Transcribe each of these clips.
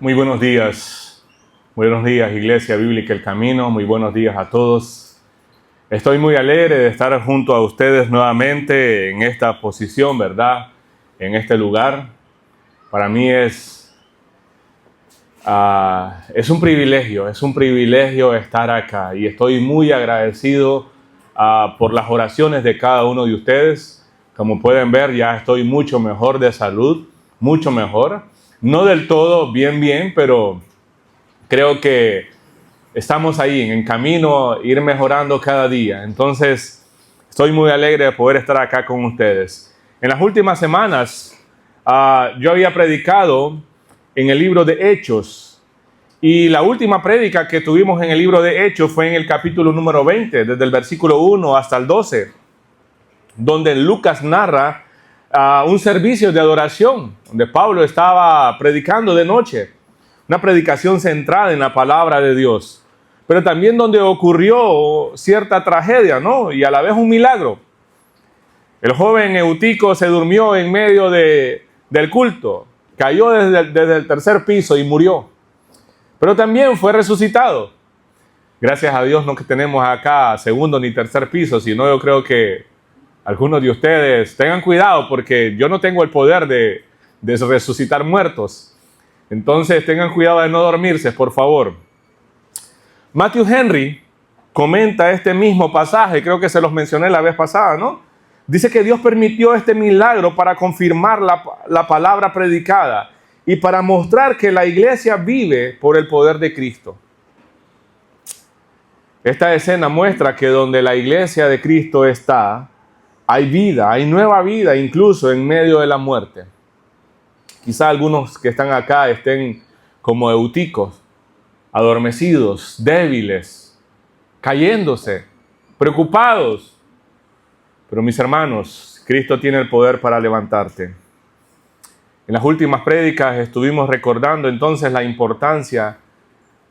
Muy buenos días Iglesia Bíblica El Camino, muy buenos días a todos. Estoy muy alegre de estar junto a ustedes nuevamente en esta posición, ¿verdad? En este lugar. Para mí es un privilegio estar acá y estoy muy agradecido por las oraciones de cada uno de ustedes. Como pueden ver, ya estoy mucho mejor de salud, mucho mejor. No del todo bien, pero creo que estamos ahí en camino a ir mejorando cada día. Entonces, estoy muy alegre de poder estar acá con ustedes. En las últimas semanas, yo había predicado en el libro de Hechos. Y la última prédica que tuvimos en el libro de Hechos fue en el capítulo número 20, desde el versículo 1 hasta el 12, donde Lucas narra un servicio de adoración, donde Pablo estaba predicando de noche, una predicación centrada en la palabra de Dios, pero también donde ocurrió cierta tragedia, ¿no? Y a la vez un milagro. El joven Eutico se durmió en medio del culto, cayó desde el tercer piso y murió, pero también fue resucitado. Gracias a Dios no que tenemos acá segundo ni tercer piso, sino yo creo que algunos de ustedes tengan cuidado porque yo no tengo el poder de resucitar muertos. Entonces tengan cuidado de no dormirse, por favor. Matthew Henry comenta este mismo pasaje, creo que se los mencioné la vez pasada, ¿no? Dice que Dios permitió este milagro para confirmar la palabra predicada y para mostrar que la iglesia vive por el poder de Cristo. Esta escena muestra que donde la iglesia de Cristo está, hay vida, hay nueva vida, incluso en medio de la muerte. Quizá algunos que están acá estén como Euticos, adormecidos, débiles, cayéndose, preocupados. Pero mis hermanos, Cristo tiene el poder para levantarte. En las últimas prédicas estuvimos recordando entonces la importancia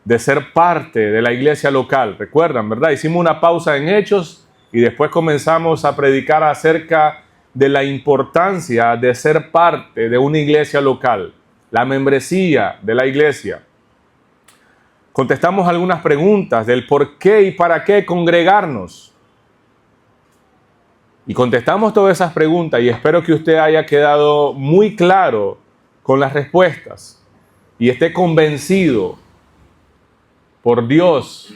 de ser parte de la iglesia local. Recuerdan, ¿verdad? Hicimos una pausa en Hechos y después comenzamos a predicar acerca de la importancia de ser parte de una iglesia local, la membresía de la iglesia. Contestamos algunas preguntas del por qué y para qué congregarnos. Y contestamos todas esas preguntas y espero que usted haya quedado muy claro con las respuestas y esté convencido por Dios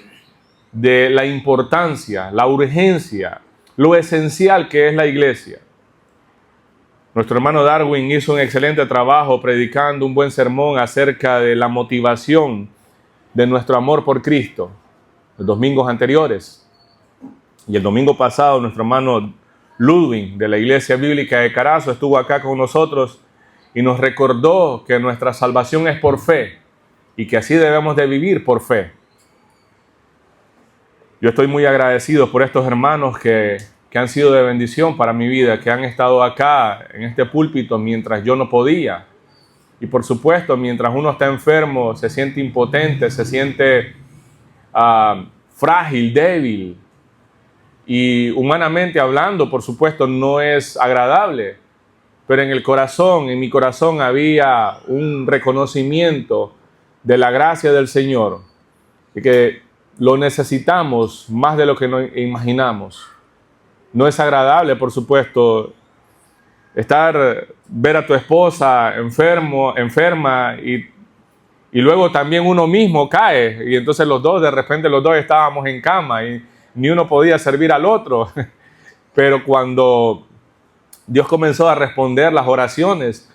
de la importancia, la urgencia, lo esencial que es la iglesia. Nuestro hermano Darwin hizo un excelente trabajo predicando un buen sermón acerca de la motivación de nuestro amor por Cristo los domingos anteriores. Y el domingo pasado nuestro hermano Ludwig de la Iglesia Bíblica de Carazo estuvo acá con nosotros y nos recordó que nuestra salvación es por fe y que así debemos de vivir por fe. Yo estoy muy agradecido por estos hermanos que han sido de bendición para mi vida, que han estado acá en este púlpito mientras yo no podía. Y por supuesto, mientras uno está enfermo, se siente impotente, se siente frágil, débil. Y humanamente hablando, por supuesto, no es agradable. Pero en el corazón, en mi corazón había un reconocimiento de la gracia del Señor. Y que lo necesitamos más de lo que nos imaginamos. No es agradable, por supuesto, ver a tu esposa enferma y luego también uno mismo cae. Y entonces de repente los dos estábamos en cama y ni uno podía servir al otro. Pero cuando Dios comenzó a responder las oraciones,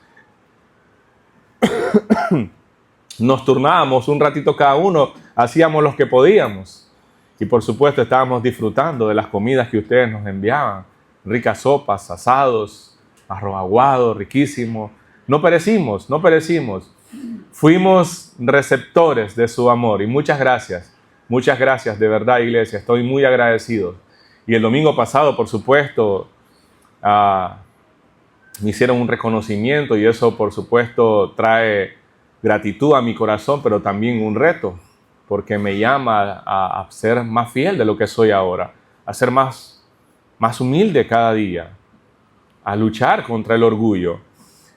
nos turnábamos un ratito cada uno, hacíamos lo que podíamos. Y por supuesto estábamos disfrutando de las comidas que ustedes nos enviaban. Ricas sopas, asados, arroz aguado, riquísimo. No perecimos. Fuimos receptores de su amor y muchas gracias de verdad, iglesia. Estoy muy agradecido. Y el domingo pasado, por supuesto, me hicieron un reconocimiento y eso, por supuesto, trae gratitud a mi corazón, pero también un reto, porque me llama a ser más fiel de lo que soy ahora, a ser más humilde cada día, a luchar contra el orgullo.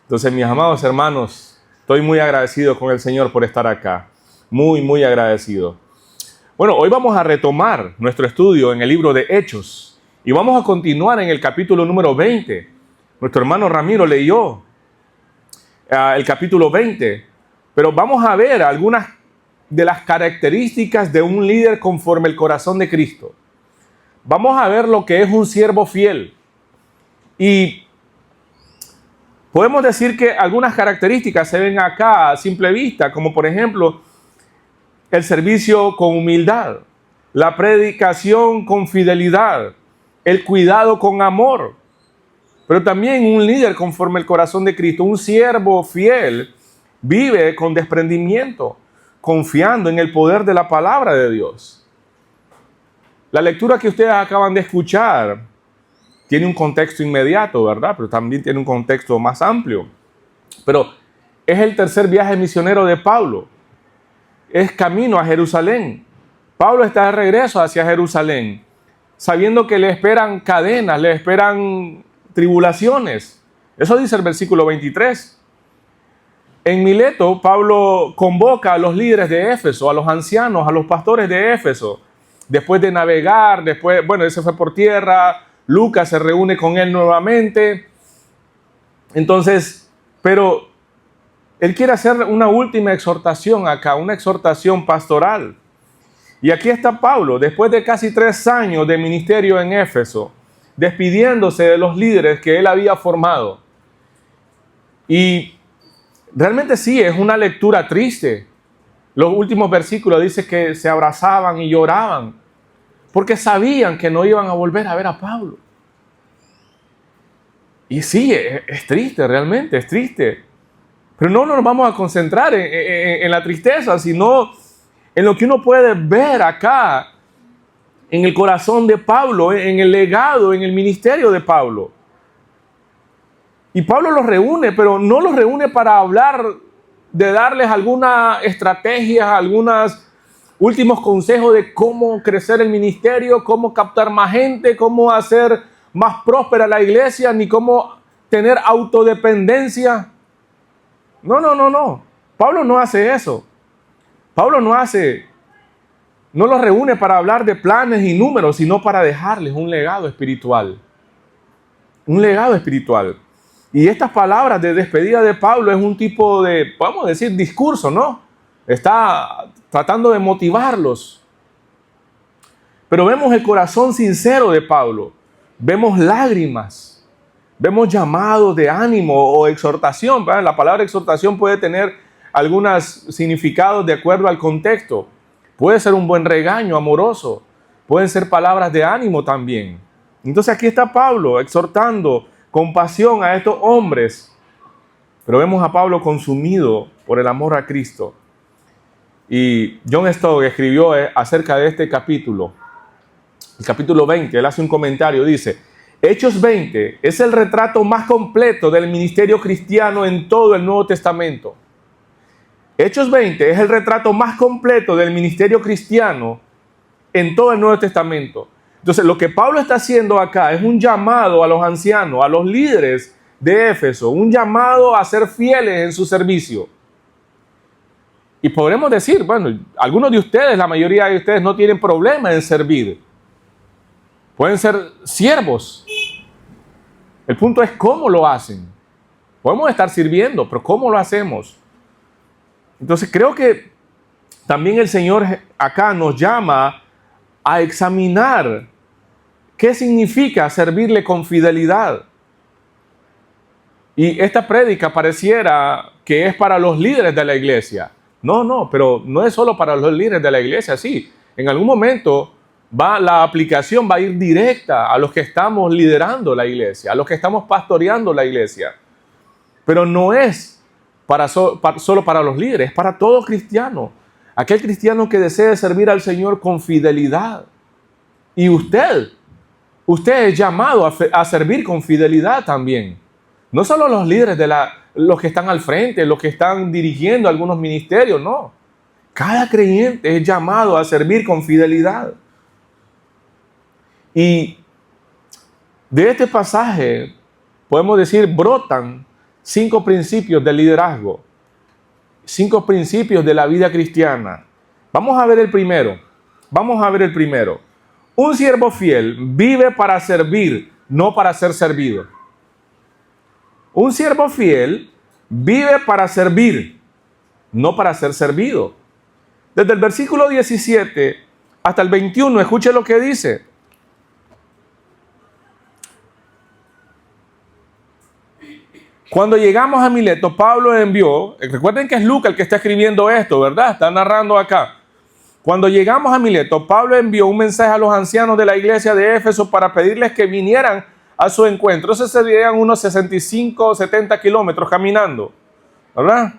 Entonces, mis amados hermanos, Estoy muy agradecido con el Señor por estar acá. Muy, muy agradecido. Bueno, hoy vamos a retomar nuestro estudio en el libro de Hechos y vamos a continuar en el capítulo número 20. Nuestro hermano Ramiro leyó el capítulo 20, pero vamos a ver algunas de las características de un líder conforme el corazón de Cristo. Vamos a ver lo que es un siervo fiel. Y podemos decir que algunas características se ven acá a simple vista, como por ejemplo el servicio con humildad, la predicación con fidelidad, el cuidado con amor. Pero también un líder conforme el corazón de Cristo, un siervo fiel, vive con desprendimiento, confiando en el poder de la palabra de Dios. La lectura que ustedes acaban de escuchar tiene un contexto inmediato, ¿verdad? Pero también tiene un contexto más amplio. Pero es el tercer viaje misionero de Pablo. Es camino a Jerusalén. Pablo está de regreso hacia Jerusalén, sabiendo que le esperan cadenas, le esperan tribulaciones. Eso dice el versículo 23. En Mileto, Pablo convoca a los líderes de Éfeso, a los ancianos, a los pastores de Éfeso. Después de navegar, él se fue por tierra, Lucas se reúne con él nuevamente. Entonces, pero él quiere hacer una última exhortación acá, una exhortación pastoral. Y aquí está Pablo, después de casi 3 años de ministerio en Éfeso, despidiéndose de los líderes que él había formado. Y realmente sí, es una lectura triste. Los últimos versículos dicen que se abrazaban y lloraban, porque sabían que no iban a volver a ver a Pablo. Y sí, es triste, realmente es triste. Pero no nos vamos a concentrar en la tristeza, sino en lo que uno puede ver acá, en el corazón de Pablo, en el legado, en el ministerio de Pablo. Y Pablo los reúne, pero no los reúne para hablar de darles alguna estrategia, algunos últimos consejos de cómo crecer el ministerio, cómo captar más gente, cómo hacer más próspera la iglesia, ni cómo tener autodependencia. No. Pablo no hace eso. Pablo no los reúne para hablar de planes y números, sino para dejarles un legado espiritual. Un legado espiritual. Y estas palabras de despedida de Pablo es un tipo de, podemos decir, discurso, ¿no? Está tratando de motivarlos. Pero vemos el corazón sincero de Pablo. Vemos lágrimas. Vemos llamados de ánimo o exhortación. ¿Verdad? La palabra exhortación puede tener algunos significados de acuerdo al contexto. Puede ser un buen regaño amoroso. Pueden ser palabras de ánimo también. Entonces aquí está Pablo exhortando con pasión a estos hombres. Pero vemos a Pablo consumido por el amor a Cristo. Y John Stott escribió acerca de este capítulo. El capítulo 20, él hace un comentario, dice: Hechos 20 es el retrato más completo del ministerio cristiano en todo el Nuevo Testamento. Hechos 20 es el retrato más completo del ministerio cristiano en todo el Nuevo Testamento. Entonces, lo que Pablo está haciendo acá es un llamado a los ancianos, a los líderes de Éfeso, un llamado a ser fieles en su servicio. Y podremos decir, bueno, algunos de ustedes, la mayoría de ustedes no tienen problema en servir. Pueden ser siervos. El punto es cómo lo hacen. Podemos estar sirviendo, pero ¿cómo lo hacemos? Entonces creo que también el Señor acá nos llama a examinar qué significa servirle con fidelidad. Y esta prédica pareciera que es para los líderes de la iglesia. No, pero no es solo para los líderes de la iglesia, sí. En algún momento la aplicación va a ir directa a los que estamos liderando la iglesia, a los que estamos pastoreando la iglesia. Pero no es solo para los líderes, es para todo cristiano. Aquel cristiano que desee servir al Señor con fidelidad. Y usted es llamado a servir con fidelidad también. No solo los líderes los que están al frente, los que están dirigiendo algunos ministerios, no. Cada creyente es llamado a servir con fidelidad. Y de este pasaje, podemos decir, brotan 5 principios de liderazgo. 5 principios de la vida cristiana. Vamos a ver el primero. Un siervo fiel vive para servir, no para ser servido. Un siervo fiel vive para servir, no para ser servido. Desde el versículo 17 hasta el 21, escuche lo que dice. Cuando llegamos a Mileto, Pablo envió, recuerden que es Lucas el que está escribiendo esto, ¿verdad? Está narrando acá. Cuando llegamos a Mileto, Pablo envió un mensaje a los ancianos de la iglesia de Éfeso para pedirles que vinieran a su encuentro. Esos serían unos 65 o 70 kilómetros caminando, ¿verdad?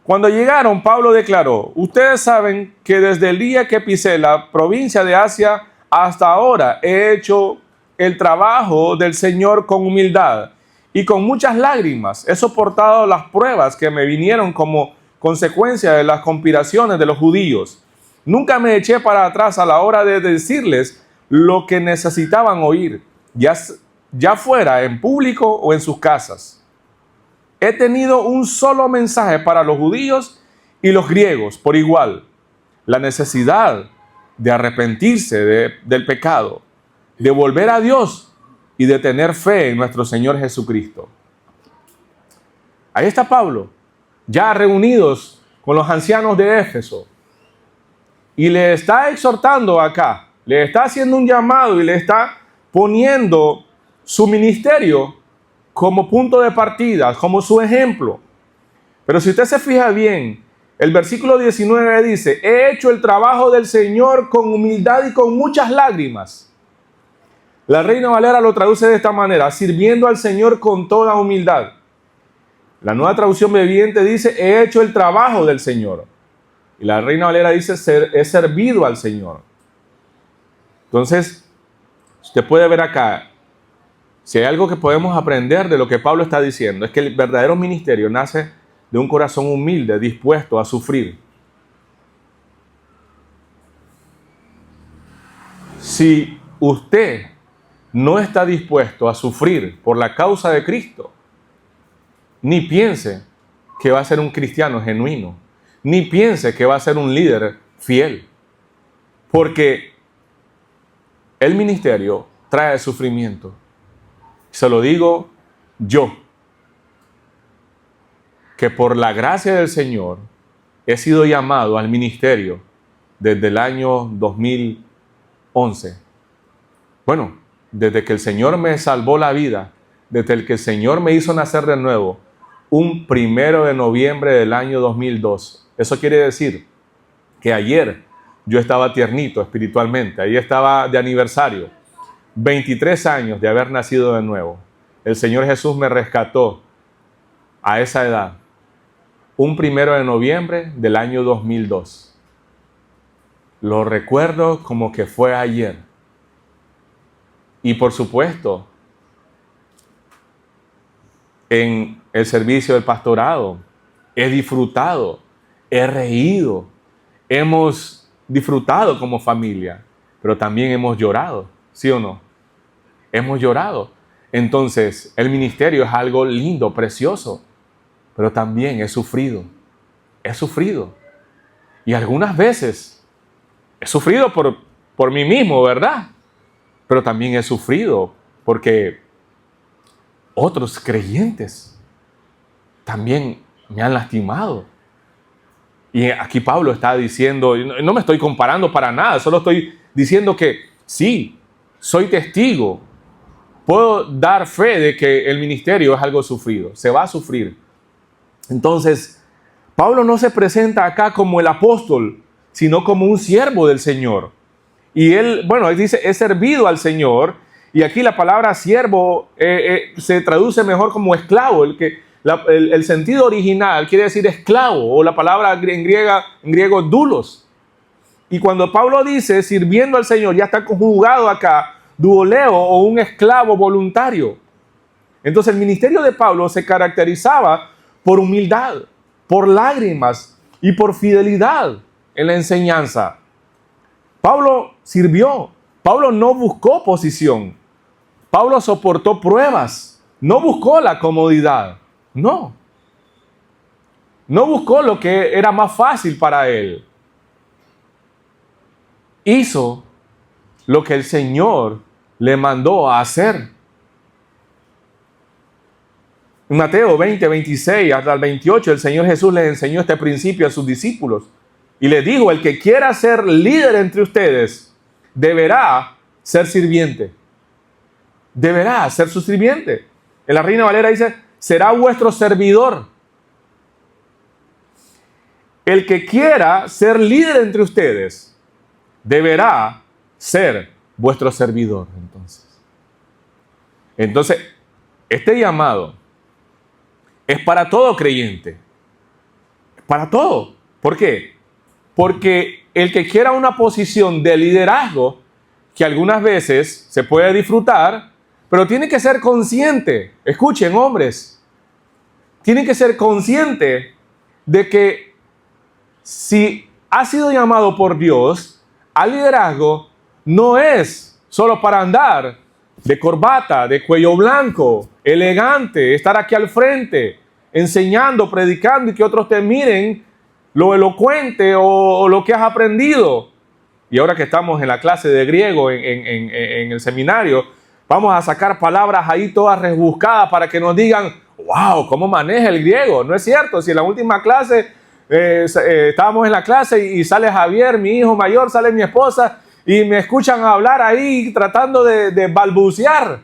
Cuando llegaron, Pablo declaró: ustedes saben que desde el día que pisé la provincia de Asia hasta ahora he hecho el trabajo del Señor con humildad y con muchas lágrimas. He soportado las pruebas que me vinieron como consecuencia de las conspiraciones de los judíos. Nunca me eché para atrás a la hora de decirles lo que necesitaban oír, ya fuera en público o en sus casas. He tenido un solo mensaje para los judíos y los griegos por igual: la necesidad de arrepentirse del pecado, de volver a Dios y de tener fe en nuestro Señor Jesucristo. Ahí está Pablo, ya reunidos con los ancianos de Éfeso, y le está exhortando acá, le está haciendo un llamado y le está poniendo su ministerio como punto de partida, como su ejemplo. Pero si usted se fija bien, el versículo 19 dice: he hecho el trabajo del Señor con humildad y con muchas lágrimas. La Reina Valera lo traduce de esta manera: sirviendo al Señor con toda humildad. La Nueva Traducción Viviente dice: he hecho el trabajo del Señor. Y la Reina Valera dice: he servido al Señor. Entonces, usted puede ver acá, si hay algo que podemos aprender de lo que Pablo está diciendo, es que el verdadero ministerio nace de un corazón humilde, dispuesto a sufrir. Si usted no está dispuesto a sufrir por la causa de Cristo, ni piense que va a ser un cristiano genuino, ni piense que va a ser un líder fiel, porque el ministerio trae sufrimiento. Se lo digo yo, que por la gracia del Señor he sido llamado al ministerio desde el año 2011. Bueno, desde que el Señor me salvó la vida, desde que el Señor me hizo nacer de nuevo, un 1 de noviembre del año 2002. Eso quiere decir que ayer yo estaba tiernito espiritualmente, ahí estaba de aniversario, 23 años de haber nacido de nuevo. El Señor Jesús me rescató a esa edad, un 1 de noviembre del año 2002. Lo recuerdo como que fue ayer. Y por supuesto, en el servicio del pastorado, he disfrutado, he reído, hemos disfrutado como familia, pero también hemos llorado, ¿sí o no? Hemos llorado. Entonces, el ministerio es algo lindo, precioso, pero también he sufrido. Y algunas veces he sufrido por mí mismo, ¿verdad? Pero también he sufrido porque otros creyentes también me han lastimado. Y aquí Pablo está diciendo, no me estoy comparando para nada, solo estoy diciendo que sí, soy testigo. Puedo dar fe de que el ministerio es algo sufrido, se va a sufrir. Entonces, Pablo no se presenta acá como el apóstol, sino como un siervo del Señor. Y él dice: he servido al Señor. Y aquí la palabra siervo se traduce mejor como esclavo. El sentido original quiere decir esclavo, o la palabra en griego doulos. Y cuando Pablo dice sirviendo al Señor, ya está conjugado acá duoleo, o un esclavo voluntario. Entonces el ministerio de Pablo se caracterizaba por humildad, por lágrimas y por fidelidad en la enseñanza. Pablo sirvió. Pablo no buscó posición. Pablo soportó pruebas. No buscó la comodidad. No. No buscó lo que era más fácil para él. Hizo lo que el Señor le mandó a hacer. En Mateo 20, 26 hasta el 28, el Señor Jesús les enseñó este principio a sus discípulos. Y les dijo, el que quiera ser líder entre ustedes, deberá ser sirviente. Deberá ser su sirviente. En la Reina Valera dice, será vuestro servidor. El que quiera ser líder entre ustedes, deberá ser vuestro servidor. Entonces, este llamado es para todo creyente. Para todo. ¿Por qué? Porque el que quiera una posición de liderazgo, que algunas veces se puede disfrutar, pero tiene que ser consciente. Escuchen, hombres. Tienen que ser consciente de que si ha sido llamado por Dios al liderazgo, no es solo para andar de corbata, de cuello blanco, elegante, estar aquí al frente, enseñando, predicando y que otros te miren lo elocuente o lo que has aprendido. Y ahora que estamos en la clase de griego en el seminario, vamos a sacar palabras ahí todas rebuscadas para que nos digan, wow, ¿cómo maneja el griego? No es cierto, si en la última clase estábamos en la clase y sale Javier, mi hijo mayor, sale mi esposa y me escuchan hablar ahí tratando de balbucear,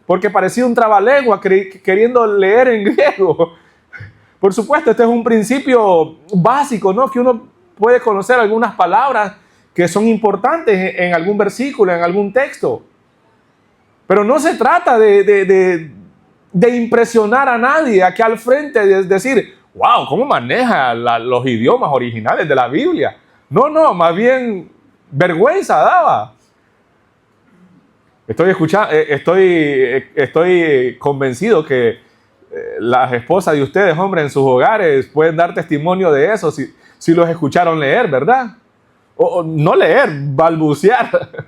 porque parecía un trabalengua queriendo leer en griego. Por supuesto, este es un principio básico, ¿no? Que uno puede conocer algunas palabras que son importantes en algún versículo, en algún texto. Pero no se trata de impresionar a nadie aquí al frente, de decir, wow, ¿cómo maneja los idiomas originales de la Biblia? No, más bien vergüenza daba. Estoy convencido que las esposas de ustedes, hombres, en sus hogares pueden dar testimonio de eso si los escucharon leer, ¿verdad? O no leer, balbucear.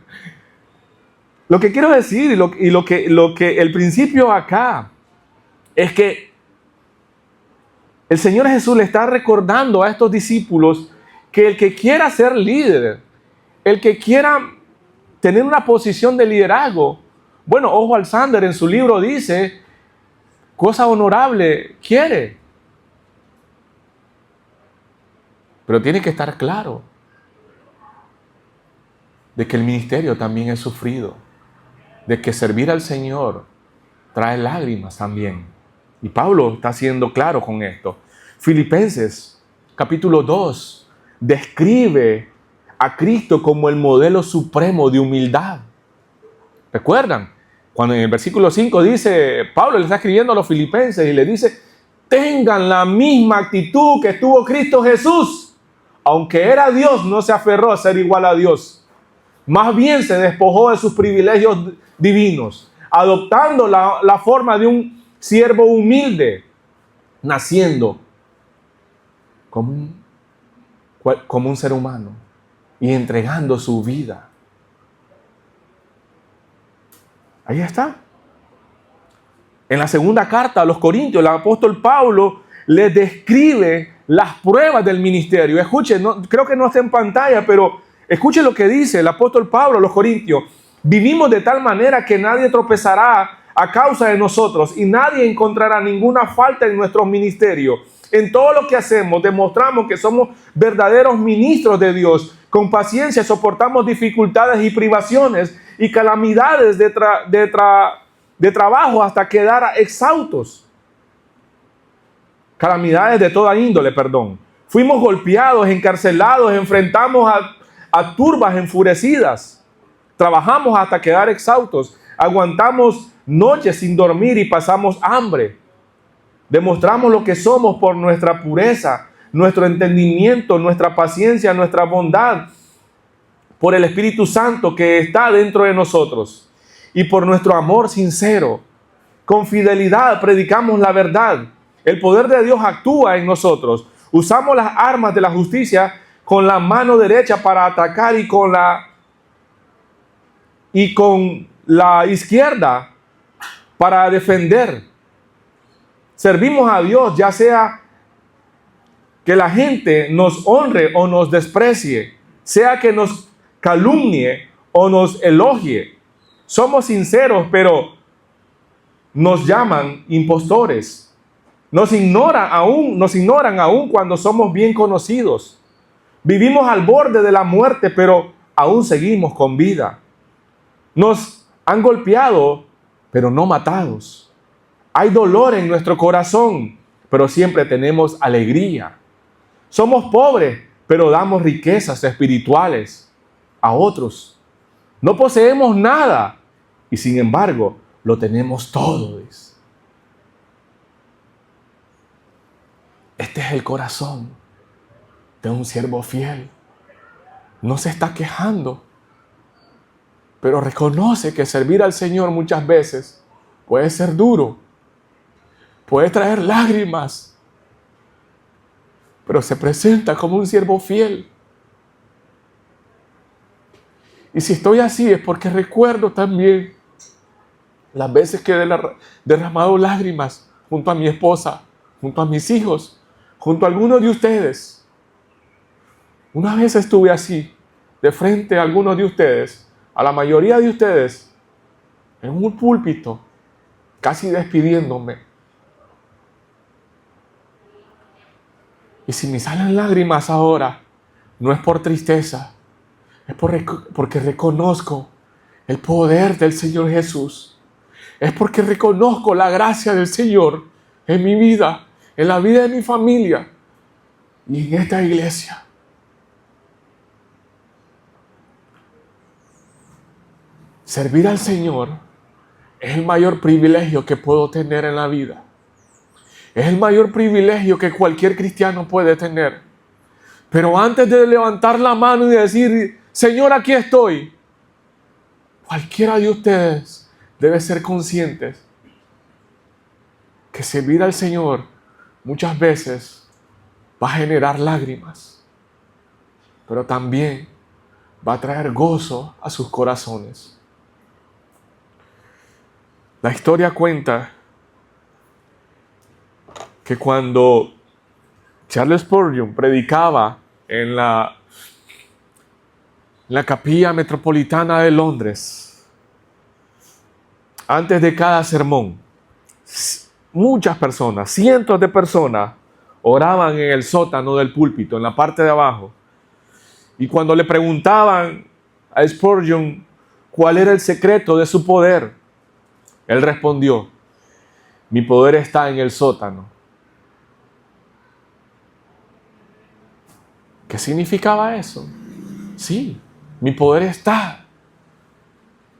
Lo que quiero decir y lo que el principio acá es que el Señor Jesús le está recordando a estos discípulos que el que quiera ser líder, el que quiera tener una posición de liderazgo, bueno, Oswald Alexander en su libro dice, cosa honorable quiere. Pero tiene que estar claro de que el ministerio también es sufrido, de que servir al Señor trae lágrimas también. Y Pablo está siendo claro con esto. Filipenses capítulo 2 describe a Cristo como el modelo supremo de humildad. ¿Recuerdan? Cuando en el versículo 5 dice, Pablo le está escribiendo a los filipenses y le dice, tengan la misma actitud que tuvo Cristo Jesús. Aunque era Dios, no se aferró a ser igual a Dios. Más bien se despojó de sus privilegios divinos, adoptando la forma de un siervo humilde, naciendo como un ser humano y entregando su vida. Ahí está. En la segunda carta a los Corintios, el apóstol Pablo les describe las pruebas del ministerio. Escuchen, creo que no está en pantalla, pero escuchen lo que dice el apóstol Pablo a los Corintios. Vivimos de tal manera que nadie tropezará a causa de nosotros y nadie encontrará ninguna falta en nuestro ministerio. En todo lo que hacemos demostramos que somos verdaderos ministros de Dios. Con paciencia soportamos dificultades y privaciones y calamidades de trabajo hasta quedar exhaustos. Calamidades de toda índole, perdón. Fuimos golpeados, encarcelados, enfrentamos a turbas enfurecidas. Trabajamos hasta quedar exhaustos. Aguantamos noches sin dormir y pasamos hambre. Demostramos lo que somos por nuestra pureza, nuestro entendimiento, nuestra paciencia, nuestra bondad, por el Espíritu Santo que está dentro de nosotros y por nuestro amor sincero. Con fidelidad predicamos la verdad. El poder de Dios actúa en nosotros. Usamos las armas de la justicia con la mano derecha para atacar y con la izquierda para defender. Servimos a Dios, ya sea que la gente nos honre o nos desprecie, sea que nos calumnie o nos elogie. Somos sinceros, pero nos llaman impostores. Nos ignoran aún cuando somos bien conocidos. Vivimos al borde de la muerte, pero aún seguimos con vida. Nos han golpeado, pero no matados. Hay dolor en nuestro corazón, pero siempre tenemos alegría. Somos pobres, pero damos riquezas espirituales a otros. No poseemos nada y sin embargo lo tenemos todo. Este es el corazón de un siervo fiel. No se está quejando, pero reconoce que servir al Señor muchas veces puede ser duro, puede traer lágrimas, pero se presenta como un siervo fiel. Y si estoy así es porque recuerdo también las veces que he derramado lágrimas junto a mi esposa, junto a mis hijos, junto a algunos de ustedes. Una vez estuve así, de frente a algunos de ustedes, a la mayoría de ustedes, en un púlpito, casi despidiéndome. Y si me salen lágrimas ahora, no es por tristeza, es porque reconozco el poder del Señor Jesús. Es porque reconozco la gracia del Señor en mi vida, en la vida de mi familia y en esta iglesia. Servir al Señor es el mayor privilegio que puedo tener en la vida. Es el mayor privilegio que cualquier cristiano puede tener. Pero antes de levantar la mano y decir, Señor, aquí estoy, cualquiera de ustedes debe ser conscientes que servir al Señor muchas veces va a generar lágrimas, pero también va a traer gozo a sus corazones. La historia cuenta que cuando Charles Spurgeon predicaba en la Capilla Metropolitana de Londres, antes de cada sermón, muchas personas, cientos de personas, oraban en el sótano del púlpito, en la parte de abajo. Y cuando le preguntaban a Spurgeon cuál era el secreto de su poder, él respondió, mi poder está en el sótano. ¿Qué significaba eso? Sí, mi poder está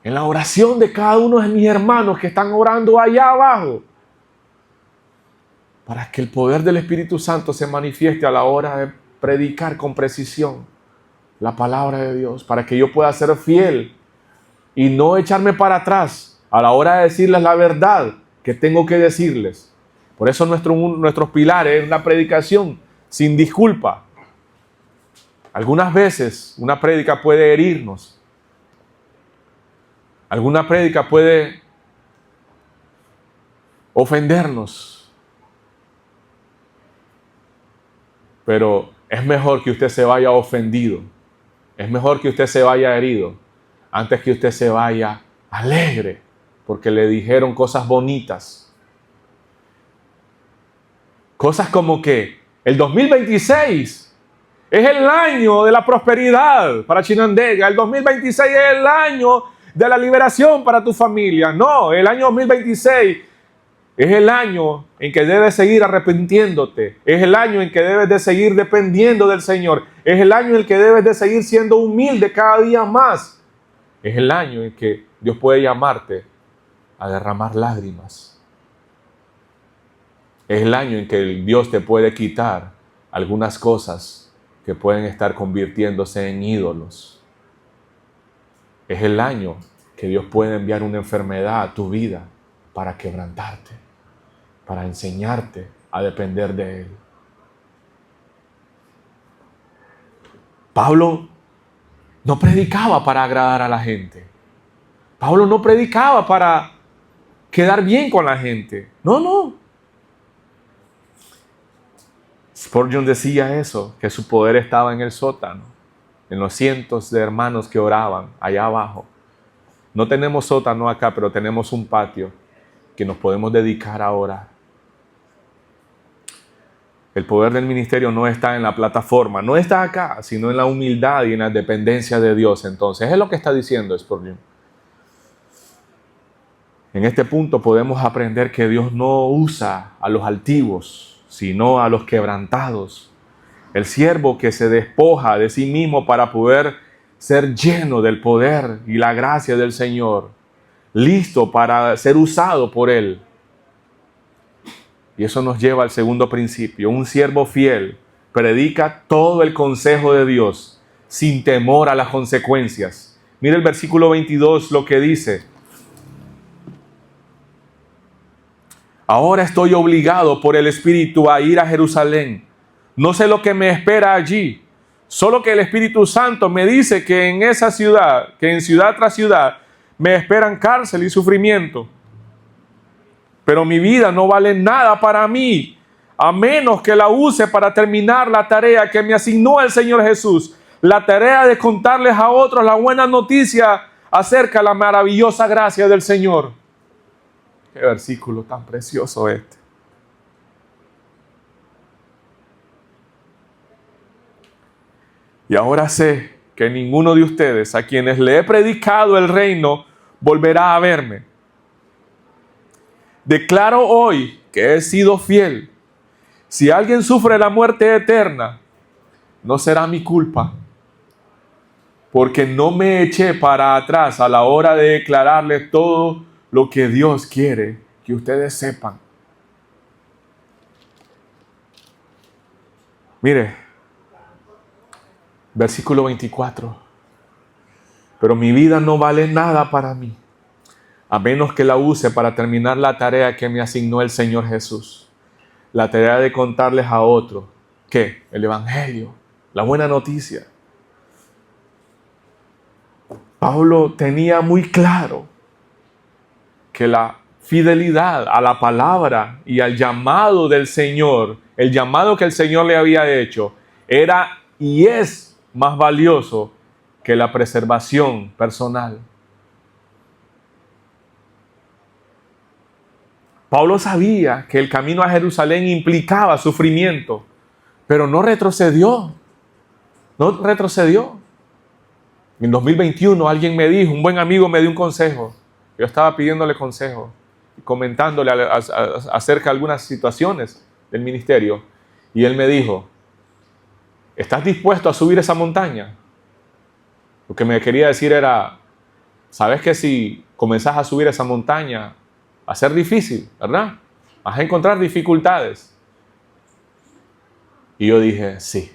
en la oración de cada uno de mis hermanos que están orando allá abajo, para que el poder del Espíritu Santo se manifieste a la hora de predicar con precisión la palabra de Dios, para que yo pueda ser fiel y no echarme para atrás a la hora de decirles la verdad que tengo que decirles. Por eso nuestros pilares es una predicación sin disculpa. Algunas veces una prédica puede herirnos. Alguna prédica puede ofendernos. Pero es mejor que usted se vaya ofendido. Es mejor que usted se vaya herido antes que usted se vaya alegre porque le dijeron cosas bonitas. Cosas como que el 2026 es el año de la prosperidad para Chinandega. El 2026 es el año de la liberación para tu familia. No, el año 2026 es el año en que debes seguir arrepintiéndote. Es el año en que debes de seguir dependiendo del Señor. Es el año en el que debes de seguir siendo humilde cada día más. Es el año en que Dios puede llamarte a derramar lágrimas. Es el año en que Dios te puede quitar algunas cosas que pueden estar convirtiéndose en ídolos. Es el año que Dios puede enviar una enfermedad a tu vida para quebrantarte, para enseñarte a depender de Él. Pablo no predicaba para agradar a la gente. Pablo no predicaba para quedar bien con la gente. No. Spurgeon decía eso, que su poder estaba en el sótano, en los cientos de hermanos que oraban allá abajo. No tenemos sótano acá, pero tenemos un patio que nos podemos dedicar a orar. El poder del ministerio no está en la plataforma, no está acá, sino en la humildad y en la dependencia de Dios. Entonces, es lo que está diciendo Spurgeon. En este punto podemos aprender que Dios no usa a los altivos, sino a los quebrantados. El siervo que se despoja de sí mismo para poder ser lleno del poder y la gracia del Señor, listo para ser usado por Él. Y eso nos lleva al segundo principio. Un siervo fiel predica todo el consejo de Dios sin temor a las consecuencias. Mira el versículo 22 lo que dice. Ahora estoy obligado por el Espíritu a ir a Jerusalén. No sé lo que me espera allí. Solo que el Espíritu Santo me dice que en esa ciudad, que en ciudad tras ciudad, me esperan cárcel y sufrimiento. Pero mi vida no vale nada para mí, a menos que la use para terminar la tarea que me asignó el Señor Jesús. La tarea de contarles a otros la buena noticia acerca de la maravillosa gracia del Señor. Qué versículo tan precioso este. Y ahora sé que ninguno de ustedes a quienes le he predicado el reino volverá a verme. Declaro hoy que he sido fiel. Si alguien sufre la muerte eterna, no será mi culpa, porque no me eché para atrás a la hora de declararles todo lo que Dios quiere que ustedes sepan. Mire, versículo 24. Pero mi vida no vale nada para mí, a menos que la use para terminar la tarea que me asignó el Señor Jesús. La tarea de contarles a otros, ¿qué? El Evangelio, la buena noticia. Pablo tenía muy claro que la fidelidad a la palabra y al llamado del Señor, el llamado que el Señor le había hecho, era y es más valioso que la preservación personal. Pablo sabía que el camino a Jerusalén implicaba sufrimiento, pero no retrocedió. No retrocedió. En 2021 alguien me dijo, un buen amigo me dio un consejo. Yo estaba pidiéndole consejo, comentándole acerca de algunas situaciones del ministerio. Y él me dijo, ¿estás dispuesto a subir esa montaña? Lo que me quería decir era, ¿sabes que si comenzás a subir esa montaña, va a ser difícil, ¿verdad? Vas a encontrar dificultades. Y yo dije, sí.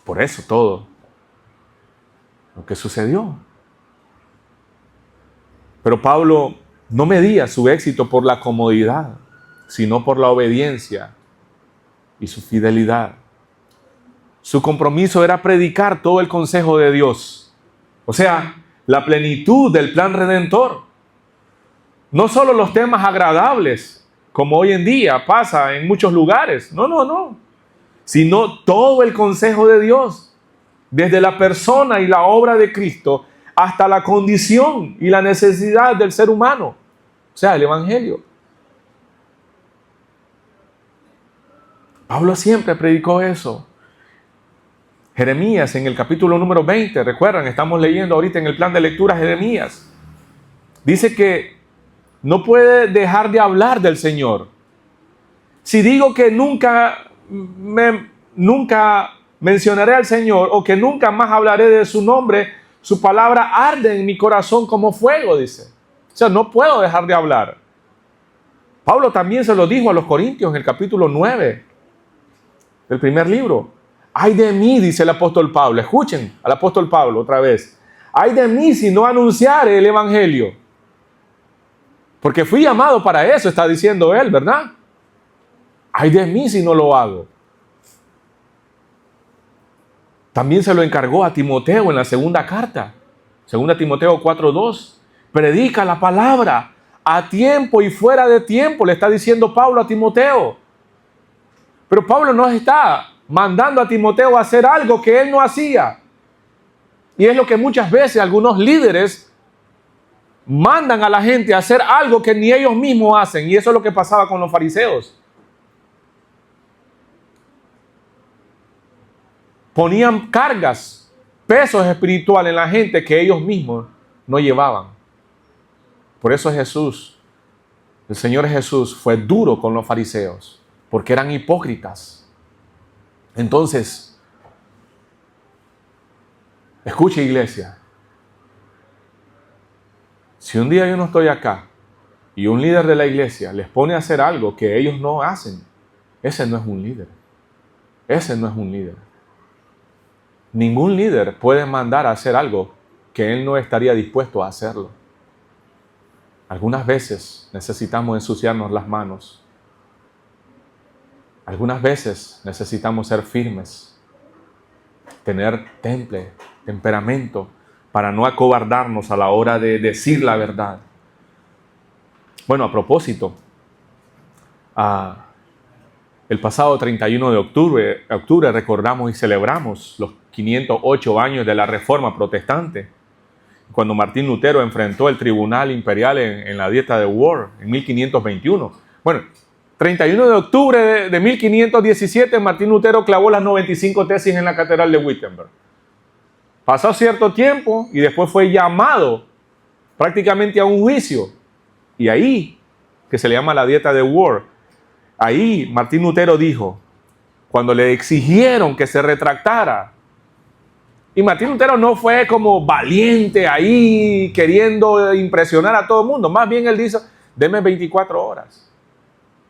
Por eso todo lo que sucedió. Pero Pablo no medía su éxito por la comodidad, sino por la obediencia y su fidelidad. Su compromiso era predicar todo el consejo de Dios. O sea, la plenitud del plan redentor. No solo los temas agradables, como hoy en día pasa en muchos lugares. No. Sino todo el consejo de Dios. Desde la persona y la obra de Cristo hasta la condición y la necesidad del ser humano. O sea, el Evangelio. Pablo siempre predicó eso. Jeremías en el capítulo número 20, recuerdan, estamos leyendo ahorita en el plan de lectura Jeremías. Dice que no puede dejar de hablar del Señor. Si digo que nunca mencionaré al Señor o que nunca más hablaré de su nombre, su palabra arde en mi corazón como fuego, dice. O sea, no puedo dejar de hablar. Pablo también se lo dijo a los Corintios en el capítulo 9 del primer libro. Ay de mí, dice el apóstol Pablo. Escuchen al apóstol Pablo otra vez. Ay de mí si no anunciare el Evangelio. Porque fui llamado para eso, está diciendo él, ¿verdad? Ay de mí si no lo hago. También se lo encargó a Timoteo en la segunda carta. 2 Timoteo 4:2. Predica la palabra a tiempo y fuera de tiempo, le está diciendo Pablo a Timoteo. Pero Pablo nos está mandando a Timoteo a hacer algo que él no hacía. Y es lo que muchas veces algunos líderes mandan a la gente a hacer algo que ni ellos mismos hacen. Y eso es lo que pasaba con los fariseos. Ponían cargas, pesos espirituales en la gente que ellos mismos no llevaban. Por eso Jesús, el Señor Jesús, fue duro con los fariseos, porque eran hipócritas. Entonces, escuche, iglesia, si un día yo no estoy acá y un líder de la iglesia les pone a hacer algo que ellos no hacen, ese no es un líder. Ese no es un líder. Ningún líder puede mandar a hacer algo que él no estaría dispuesto a hacerlo. Algunas veces necesitamos ensuciarnos las manos. Algunas veces necesitamos ser firmes, tener temple, temperamento, para no acobardarnos a la hora de decir la verdad. Bueno, a propósito, el pasado 31 de octubre recordamos y celebramos los 508 años de la Reforma Protestante, cuando Martín Lutero enfrentó el Tribunal Imperial en la Dieta de Worms en 1521. Bueno, 31 de octubre de 1517, Martín Lutero clavó las 95 tesis en la Catedral de Wittenberg. Pasó cierto tiempo y después fue llamado prácticamente a un juicio. Y ahí, que se le llama la Dieta de Worms, ahí Martín Lutero dijo, cuando le exigieron que se retractara, y Martín Lutero no fue como valiente ahí, queriendo impresionar a todo el mundo. Más bien él dice, deme 24 horas.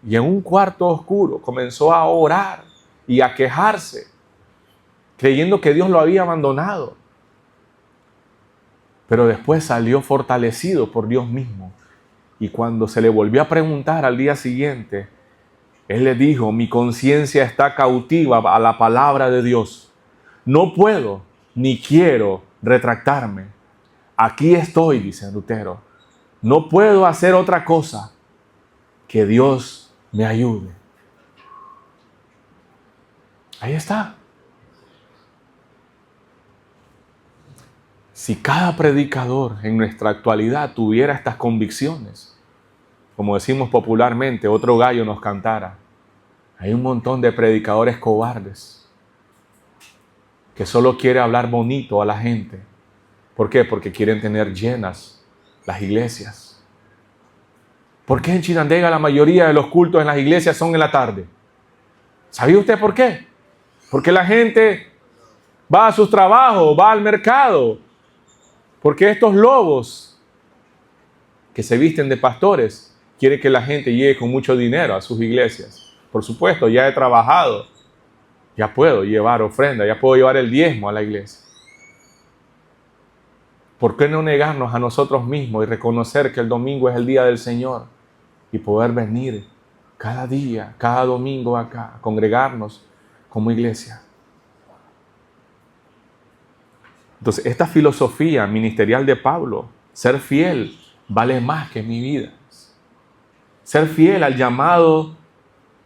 Y en un cuarto oscuro comenzó a orar y a quejarse, creyendo que Dios lo había abandonado. Pero después salió fortalecido por Dios mismo. Y cuando se le volvió a preguntar al día siguiente, él le dijo, mi conciencia está cautiva a la palabra de Dios. No puedo ni quiero retractarme. Aquí estoy, dice Lutero. No puedo hacer otra cosa. Que Dios me ayude. Ahí está. Si cada predicador en nuestra actualidad tuviera estas convicciones, como decimos popularmente, otro gallo nos cantara. Hay un montón de predicadores cobardes que solo quieren hablar bonito a la gente. ¿Por qué? Porque quieren tener llenas las iglesias. ¿Por qué en Chinandega la mayoría de los cultos en las iglesias son en la tarde? ¿Sabía usted por qué? Porque la gente va a sus trabajos, va al mercado. Porque estos lobos que se visten de pastores quieren que la gente llegue con mucho dinero a sus iglesias. Por supuesto, ya he trabajado, ya puedo llevar ofrenda, ya puedo llevar el diezmo a la iglesia. ¿Por qué no negarnos a nosotros mismos y reconocer que el domingo es el día del Señor y poder venir cada día, cada domingo acá, a congregarnos como iglesia? Entonces, esta filosofía ministerial de Pablo, ser fiel, vale más que mi vida. Ser fiel al llamado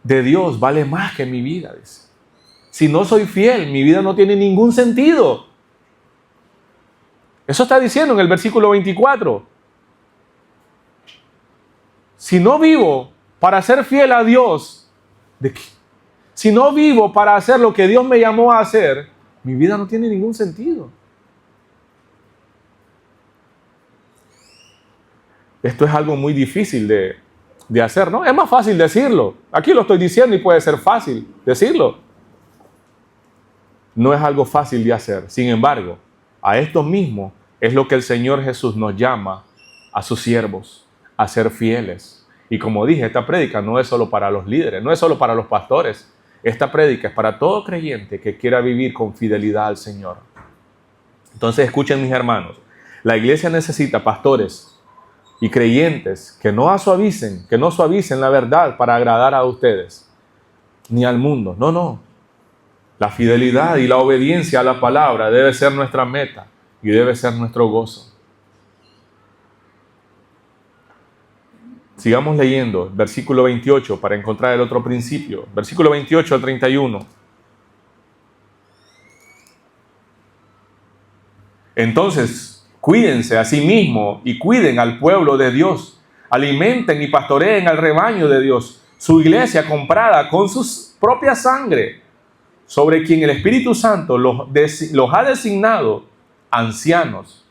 de Dios vale más que mi vida, dice. Si no soy fiel, mi vida no tiene ningún sentido. Eso está diciendo en el versículo 24. Si no vivo para ser fiel a Dios, ¿de qué? Si no vivo para hacer lo que Dios me llamó a hacer, mi vida no tiene ningún sentido. Esto es algo muy difícil de hacer, ¿no? Es más fácil decirlo. Aquí lo estoy diciendo y puede ser fácil decirlo. No es algo fácil de hacer. Sin embargo, a esto mismo es lo que el Señor Jesús nos llama a sus siervos, a ser fieles. Y como dije, esta prédica no es solo para los líderes, no es solo para los pastores. Esta prédica es para todo creyente que quiera vivir con fidelidad al Señor. Entonces, escuchen, mis hermanos, la iglesia necesita pastores y creyentes que no suavicen la verdad para agradar a ustedes, ni al mundo. No. La fidelidad y la obediencia a la palabra debe ser nuestra meta y debe ser nuestro gozo. Sigamos leyendo, versículo 28, para encontrar el otro principio. Versículo 28 al 31. Entonces, cuídense a sí mismos y cuiden al pueblo de Dios. Alimenten y pastoreen al rebaño de Dios, su iglesia comprada con su propia sangre, sobre quien el Espíritu Santo los ha designado ancianos.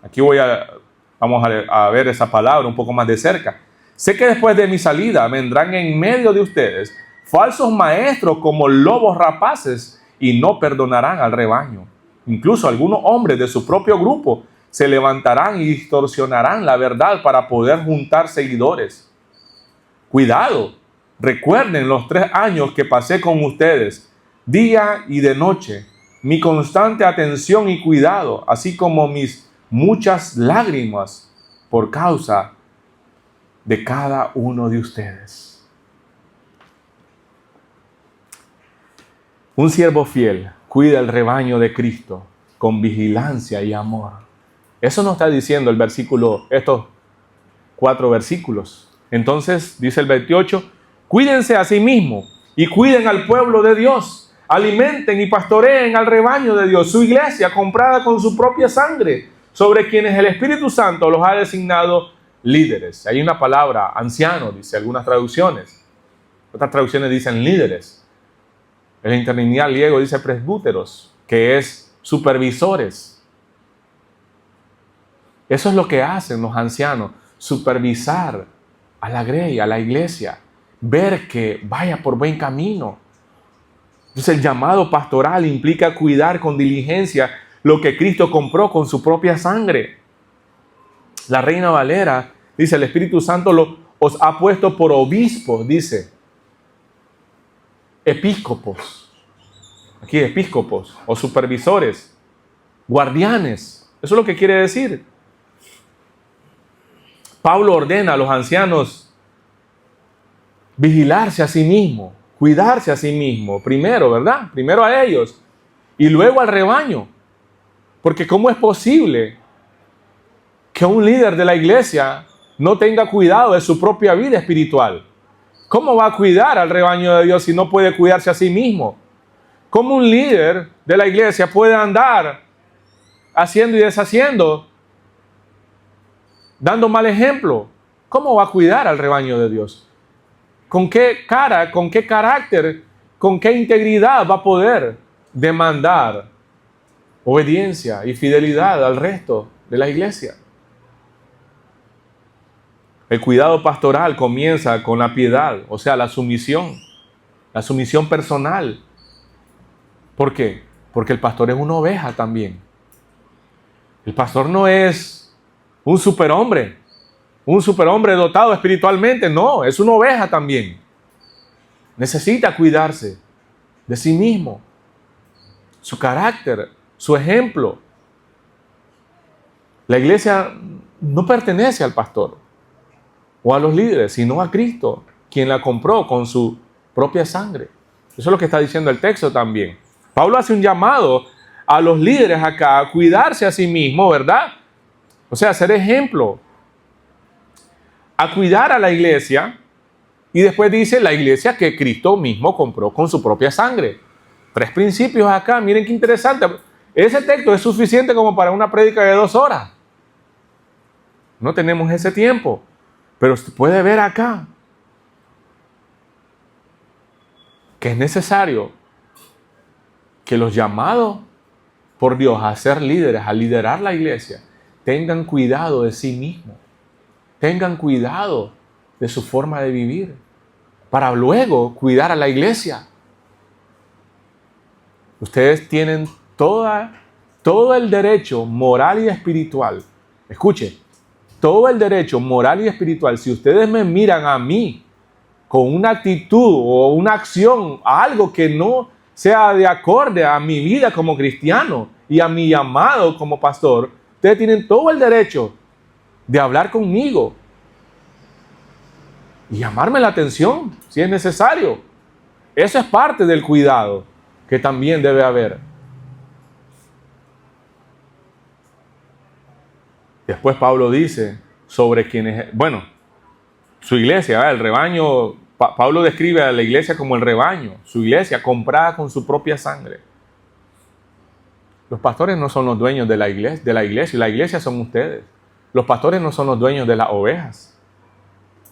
Aquí vamos a ver esa palabra un poco más de cerca. Sé que después de mi salida vendrán en medio de ustedes falsos maestros como lobos rapaces y no perdonarán al rebaño. Incluso algunos hombres de su propio grupo se levantarán y distorsionarán la verdad para poder juntar seguidores. Cuidado, recuerden los 3 años que pasé con ustedes, día y de noche, mi constante atención y cuidado, así como mis muchas lágrimas por causa de cada uno de ustedes. Un siervo fiel cuida el rebaño de Cristo con vigilancia y amor. Eso nos está diciendo el versículo, estos 4 versículos. Entonces, dice el 28, cuídense a sí mismos y cuiden al pueblo de Dios. Alimenten y pastoreen al rebaño de Dios, su iglesia comprada con su propia sangre, sobre quienes el Espíritu Santo los ha designado líderes. Hay una palabra, anciano, dice algunas traducciones. Otras traducciones dicen líderes. En la interlineal griego dice presbúteros, que es supervisores. Eso es lo que hacen los ancianos, supervisar a la grey, a la iglesia, ver que vaya por buen camino. Entonces el llamado pastoral implica cuidar con diligencia lo que Cristo compró con su propia sangre. La Reina Valera dice, el Espíritu Santo os ha puesto por obispos, dice, episcopos, aquí episcopos o supervisores, guardianes. Eso es lo que quiere decir. Pablo ordena a los ancianos vigilarse a sí mismo, cuidarse a sí mismo, primero, ¿verdad? Primero a ellos y luego al rebaño. Porque ¿cómo es posible que un líder de la iglesia no tenga cuidado de su propia vida espiritual? ¿Cómo va a cuidar al rebaño de Dios si no puede cuidarse a sí mismo? ¿Cómo un líder de la iglesia puede andar haciendo y deshaciendo, dando mal ejemplo? ¿Cómo va a cuidar al rebaño de Dios? ¿Con qué cara, con qué carácter, con qué integridad va a poder demandar obediencia y fidelidad al resto de la iglesia? El cuidado pastoral comienza con la piedad, o sea, la sumisión personal. ¿Por qué? Porque el pastor es una oveja también. El pastor no es un superhombre dotado espiritualmente, no, es una oveja también. Necesita cuidarse de sí mismo, su carácter, su ejemplo. La iglesia no pertenece al pastor o a los líderes, sino a Cristo, quien la compró con su propia sangre. Eso es lo que está diciendo el texto también. Pablo hace un llamado a los líderes acá a cuidarse a sí mismo, ¿verdad? O sea, ser ejemplo, a cuidar a la iglesia, y después dice la iglesia que Cristo mismo compró con su propia sangre. 3 principios acá, miren qué interesante. Ese texto es suficiente como para una prédica de 2 horas. No tenemos ese tiempo, pero se puede ver acá que es necesario que los llamados por Dios a ser líderes, a liderar la iglesia, tengan cuidado de sí mismos, tengan cuidado de su forma de vivir, para luego cuidar a la iglesia. Ustedes tienen todo el derecho moral y espiritual. Escuche, todo el derecho moral y espiritual. Si ustedes me miran a mí con una actitud o una acción, algo que no sea de acorde a mi vida como cristiano y a mi llamado como pastor, ustedes tienen todo el derecho de hablar conmigo y llamarme la atención si es necesario. Eso es parte del cuidado que también debe haber. Después Pablo dice sobre quienes, su iglesia, el rebaño. Pablo describe a la iglesia como el rebaño, su iglesia comprada con su propia sangre. Los pastores no son los dueños de la iglesia, y la iglesia son ustedes. Los pastores no son los dueños de las ovejas.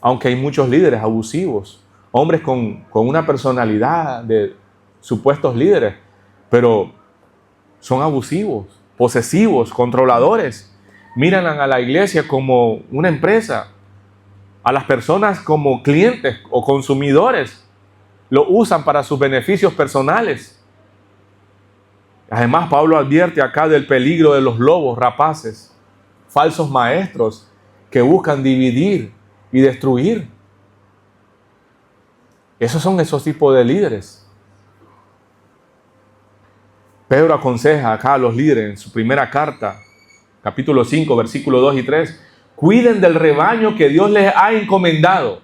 Aunque hay muchos líderes abusivos, hombres con una personalidad de supuestos líderes, pero son abusivos, posesivos, controladores. Miran a la iglesia como una empresa, a las personas como clientes o consumidores. Lo usan para sus beneficios personales. Además, Pablo advierte acá del peligro de los lobos rapaces, falsos maestros que buscan dividir y destruir. Esos son esos tipos de líderes. Pedro aconseja acá a los líderes en su primera carta, capítulo 5, versículos 2 y 3, cuiden del rebaño que Dios les ha encomendado.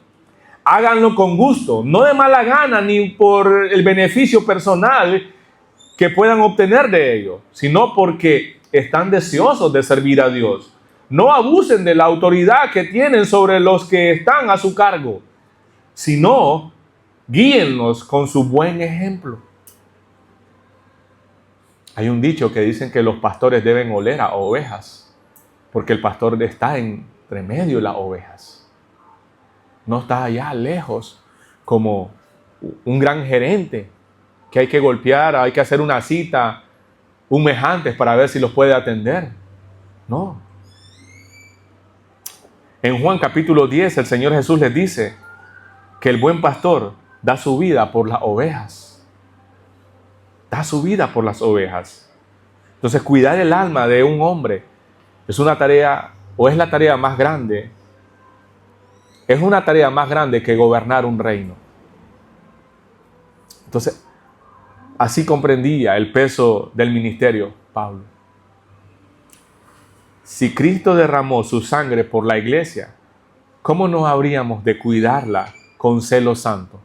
Háganlo con gusto, no de mala gana ni por el beneficio personal que puedan obtener de ello, sino porque están deseosos de servir a Dios. No abusen de la autoridad que tienen sobre los que están a su cargo, sino guíenlos con su buen ejemplo. Hay un dicho que dicen que los pastores deben oler a ovejas, porque el pastor está entre medio de las ovejas. No está allá lejos como un gran gerente que hay que golpear, hay que hacer una cita un mes antes para ver si los puede atender. No. En Juan capítulo 10 el Señor Jesús les dice que el buen pastor da su vida por las ovejas. Da su vida por las ovejas. Entonces, cuidar el alma de un hombre es una tarea, o es la tarea más grande. Es una tarea más grande que gobernar un reino. Entonces, así comprendía el peso del ministerio Pablo. Si Cristo derramó su sangre por la iglesia, ¿cómo no habríamos de cuidarla con celo santo?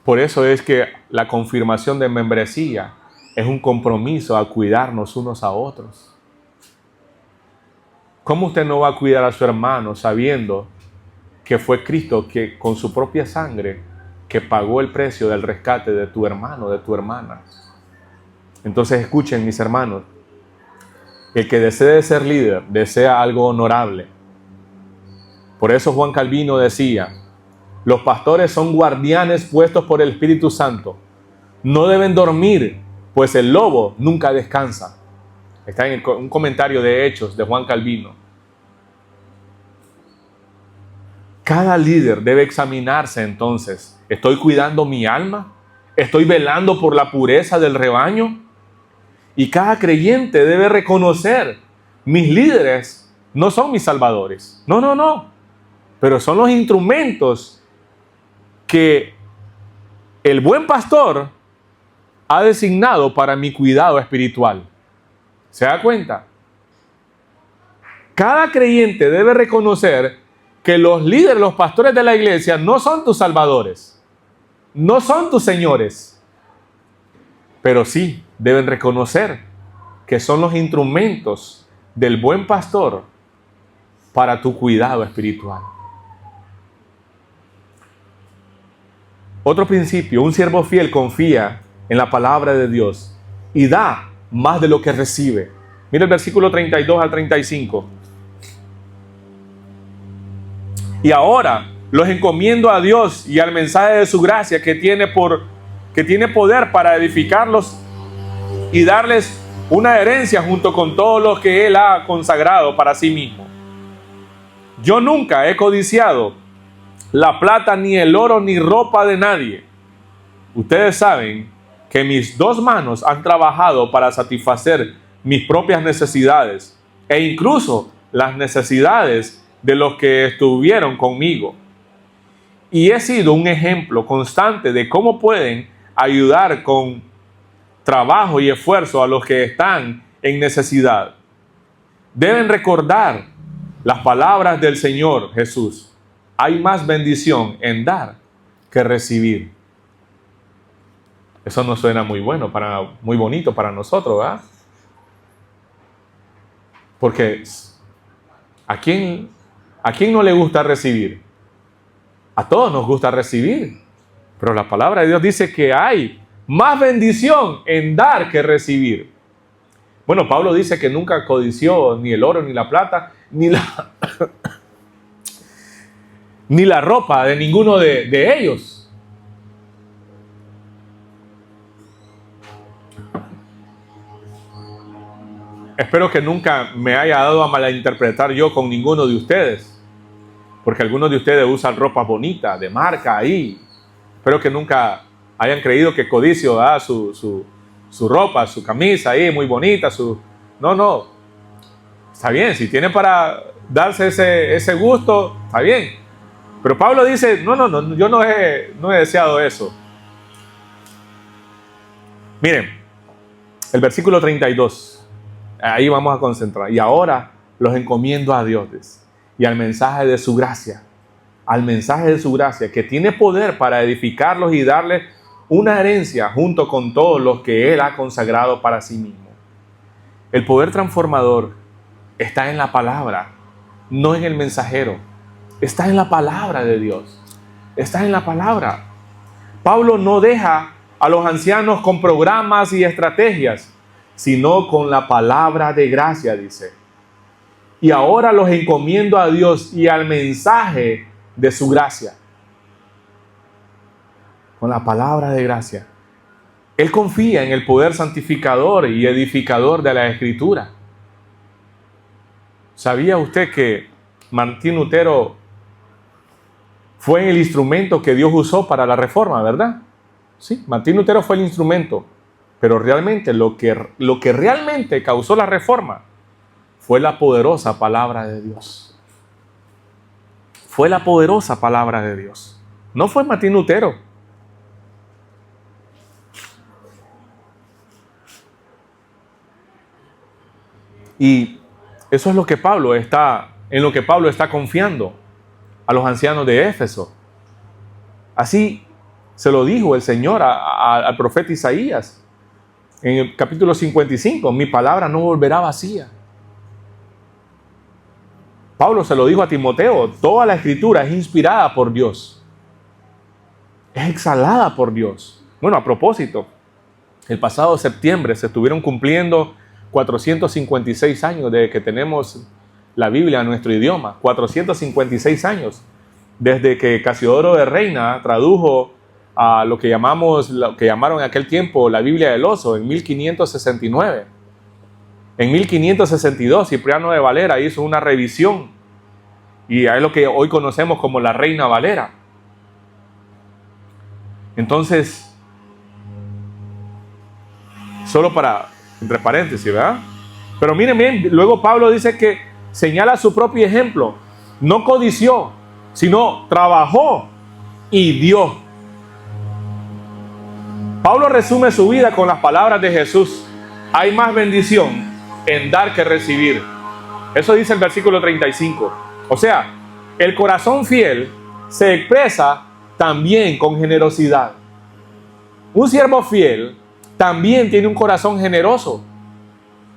Por eso es que la confirmación de membresía es un compromiso a cuidarnos unos a otros. ¿Cómo usted no va a cuidar a su hermano sabiendo que fue Cristo que con su propia sangre que pagó el precio del rescate de tu hermano, de tu hermana? Entonces escuchen, mis hermanos, el que desee ser líder, desea algo honorable. Por eso Juan Calvino decía, los pastores son guardianes puestos por el Espíritu Santo. No deben dormir, pues el lobo nunca descansa. Está en un comentario de Hechos de Juan Calvino. Cada líder debe examinarse entonces. ¿Estoy cuidando mi alma? ¿Estoy velando por la pureza del rebaño? Y cada creyente debe reconocer, mis líderes no son mis salvadores. No. Pero son los instrumentos que el buen pastor ha designado para mi cuidado espiritual. ¿Se da cuenta? Cada creyente debe reconocer que los líderes, los pastores de la iglesia no son tus salvadores, no son tus señores, pero sí deben reconocer que son los instrumentos del buen pastor para tu cuidado espiritual. Otro principio, un siervo fiel confía en la palabra de Dios y da más de lo que recibe. Mira el versículo 32 al 35. Y ahora los encomiendo a Dios y al mensaje de su gracia que tiene poder para edificarlos y darles una herencia junto con todos los que Él ha consagrado para sí mismo. Yo nunca he codiciado la plata, ni el oro, ni ropa de nadie. Ustedes saben que mis dos manos han trabajado para satisfacer mis propias necesidades e incluso las necesidades de los que estuvieron conmigo. Y he sido un ejemplo constante de cómo pueden ayudar con trabajo y esfuerzo a los que están en necesidad. Deben recordar las palabras del Señor Jesús. Hay más bendición en dar que recibir. Eso no suena muy bonito para nosotros, ¿verdad? Porque ¿A quién, a quién no le gusta recibir? A todos nos gusta recibir. Pero la palabra de Dios dice que hay más bendición en dar que recibir. Bueno, Pablo dice que nunca codició ni el oro, ni la plata, ni la ropa de ninguno de ellos. Espero que nunca me haya dado a malinterpretar yo con ninguno de ustedes, porque algunos de ustedes usan ropa bonita, de marca ahí. Espero que nunca hayan creído que codicio, su ropa, su camisa ahí muy bonita, No. Está bien, si tiene para darse ese gusto, está bien. Pero Pablo dice, no, yo no he deseado eso. Miren, el versículo 32. Ahí vamos a concentrar. Y ahora los encomiendo a Dios y al mensaje de su gracia. Al mensaje de su gracia, que tiene poder para edificarlos y darles una herencia junto con todos los que Él ha consagrado para sí mismo. El poder transformador está en la palabra, no en el mensajero. Está en la palabra de Dios. Está en la palabra. Pablo no deja a los ancianos con programas y estrategias, sino con la palabra de gracia, dice. Y ahora los encomiendo a Dios y al mensaje de su gracia. Con la palabra de gracia. Él confía en el poder santificador y edificador de la Escritura. ¿Sabía usted que Martín Lutero fue el instrumento que Dios usó para la reforma, verdad? Sí, Martín Lutero fue el instrumento. Pero realmente lo que realmente causó la reforma fue la poderosa palabra de Dios. Fue la poderosa palabra de Dios. No fue Martín Lutero. Y eso es lo que en lo que Pablo está confiando a los ancianos de Éfeso. Así se lo dijo el Señor al profeta Isaías. En el capítulo 55, mi palabra no volverá vacía. Pablo se lo dijo a Timoteo, toda la escritura es inspirada por Dios. Es exhalada por Dios. Bueno, a propósito, el pasado septiembre se estuvieron cumpliendo 456 años de que tenemos la Biblia en nuestro idioma. 456 años desde que Casiodoro de Reina tradujo a lo que llamaron en aquel tiempo la Biblia del Oso en 1569. En 1562 Cipriano de Valera hizo una revisión y es lo que hoy conocemos como la Reina Valera. Entonces, solo entre paréntesis, ¿verdad? Pero miren bien, luego Pablo dice que señala su propio ejemplo. No codició, sino trabajó y dio. Pablo resume su vida con las palabras de Jesús. Hay más bendición en dar que recibir. Eso dice el versículo 35. O sea, el corazón fiel se expresa también con generosidad. Un siervo fiel también tiene un corazón generoso.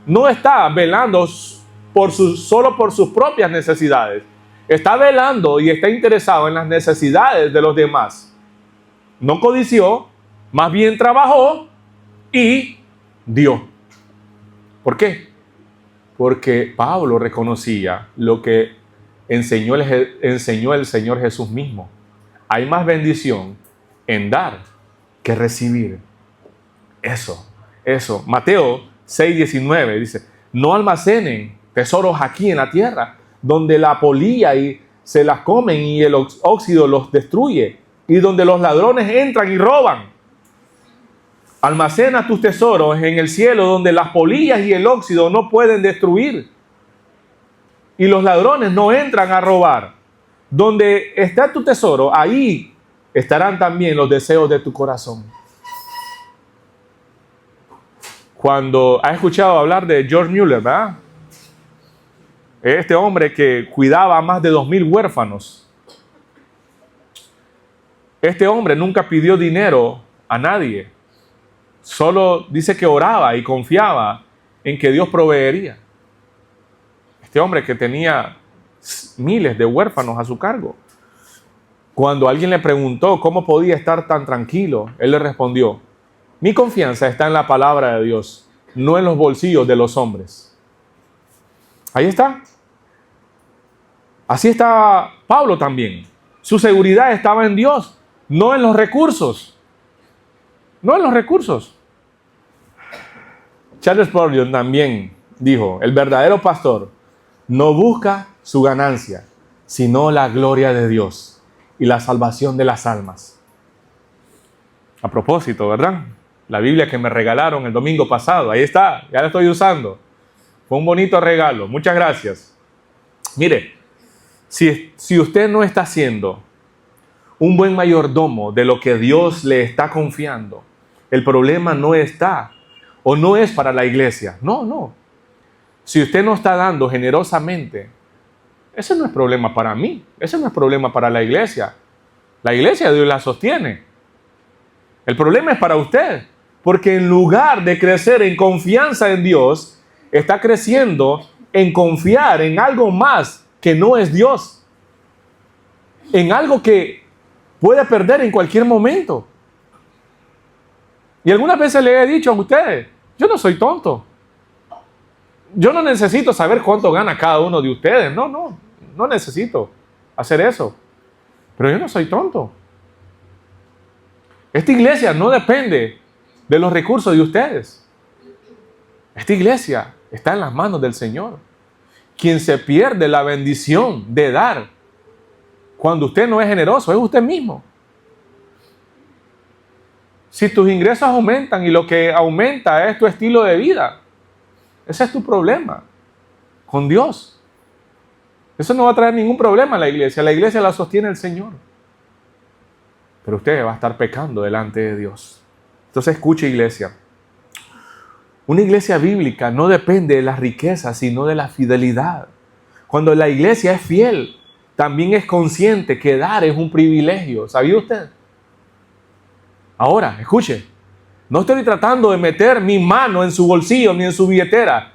No está velando solo por sus propias necesidades. Está velando y está interesado en las necesidades de los demás. No codició, más bien trabajó y dio. ¿Por qué? Porque Pablo reconocía lo que enseñó el Señor Jesús mismo. Hay más bendición en dar que recibir. Eso. Mateo 6:19 dice, no almacenen tesoros aquí en la tierra, donde la polilla se las comen y el óxido los destruye, y donde los ladrones entran y roban. Almacena tus tesoros en el cielo, donde las polillas y el óxido no pueden destruir, y los ladrones no entran a robar. Donde está tu tesoro, ahí estarán también los deseos de tu corazón. Cuando has escuchado hablar de George Mueller, ¿verdad? Este hombre que cuidaba a más de 2,000 huérfanos. Este hombre nunca pidió dinero a nadie. Solo dice que oraba y confiaba en que Dios proveería. Este hombre que tenía miles de huérfanos a su cargo. Cuando alguien le preguntó cómo podía estar tan tranquilo, él le respondió: mi confianza está en la palabra de Dios, no en los bolsillos de los hombres. Ahí está. Así está Pablo también. Su seguridad estaba en Dios, no en los recursos. No en los recursos. Charles Spurgeon también dijo: el verdadero pastor no busca su ganancia, sino la gloria de Dios y la salvación de las almas. A propósito, ¿verdad? La Biblia que me regalaron el domingo pasado, ahí está, ya la estoy usando. Fue un bonito regalo, muchas gracias. Mire, si usted no está siendo un buen mayordomo de lo que Dios le está confiando, el problema no está o no es para la iglesia. No. Si usted no está dando generosamente, ese no es problema para mí, ese no es problema para la iglesia. La iglesia Dios la sostiene. El problema es para usted, porque en lugar de crecer en confianza en Dios, está creciendo en confiar en algo más que no es Dios, en algo que puede perder en cualquier momento. Y algunas veces le he dicho a ustedes: yo no soy tonto. Yo no necesito saber cuánto gana cada uno de ustedes. No necesito hacer eso. Pero yo no soy tonto. Esta iglesia no depende de los recursos de ustedes. Esta iglesia está en las manos del Señor. Quien se pierde la bendición de dar cuando usted no es generoso es usted mismo. Si tus ingresos aumentan y lo que aumenta es tu estilo de vida, ese es tu problema con Dios. Eso no va a traer ningún problema a la iglesia. La iglesia la sostiene el Señor. Pero usted va a estar pecando delante de Dios. Entonces escuche, iglesia. Una iglesia bíblica no depende de las riquezas, sino de la fidelidad. Cuando la iglesia es fiel, también es consciente que dar es un privilegio. ¿Sabía usted? Ahora, escuche. No estoy tratando de meter mi mano en su bolsillo ni en su billetera.